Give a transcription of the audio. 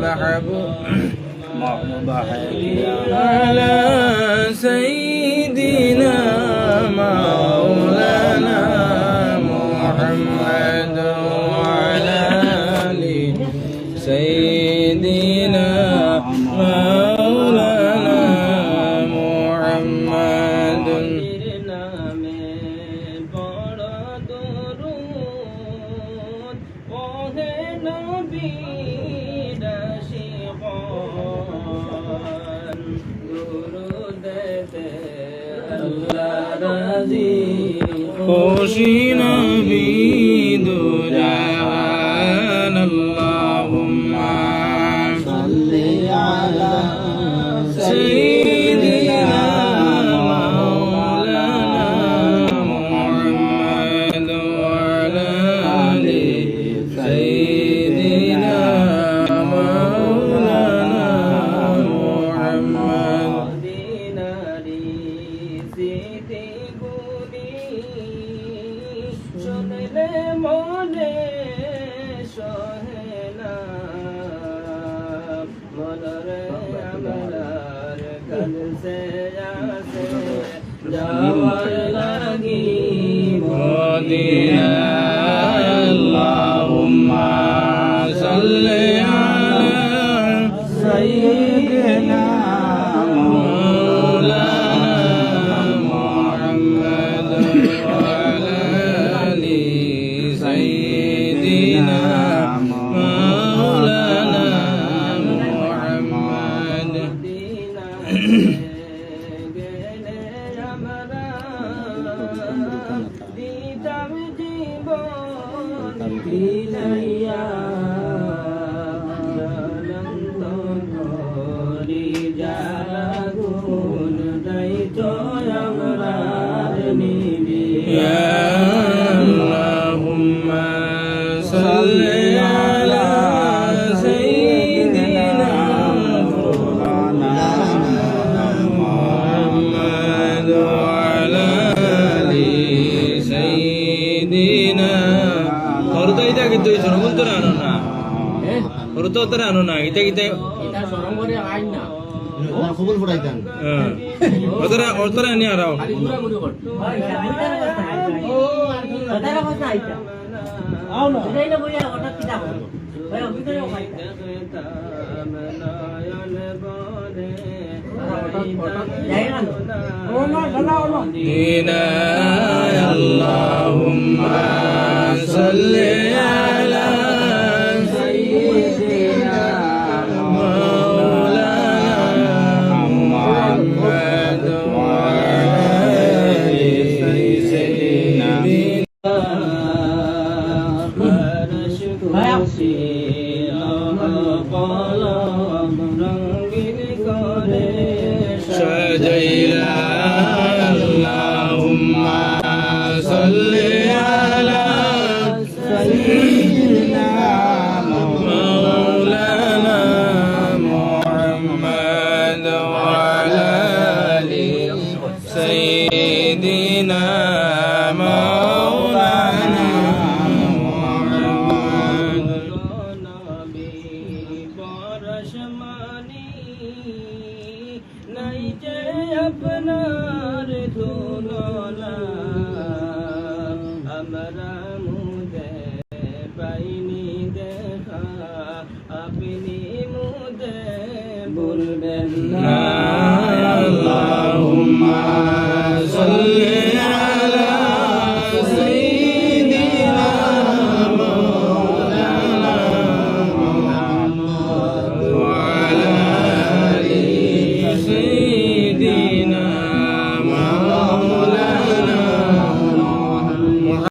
محبوب على سيدنا مولانا محمد وعلى آل سيدنا مولانا محمد খুশি নবী দুজাহান আল্লাহুম্মা সাল্লি আলা সাইয়্যিদিনা মাওলানা মুহাম্মাদ ওয়া আলা আলি সাইয়্যিদিনা মাওলানা মুহাম্মাদ মনে সহেনা মনরে আমরার কালসে আসে যাওয়ার লাগি মদিনা আল্লাহুম্মা সাল্লি আলা সাইয়্যিদিনা এটা সরম করে আইন না খবর পড়াইতাম ওতরা নি আরাও ও ওতরা কথা আইতা আও না এটাই না বইয়া ওটা কিটা ভাই ভিতরে খাইতা দিনা আল্লাহুম্মা সাল্লি আলা আপনার তুলনা আমরা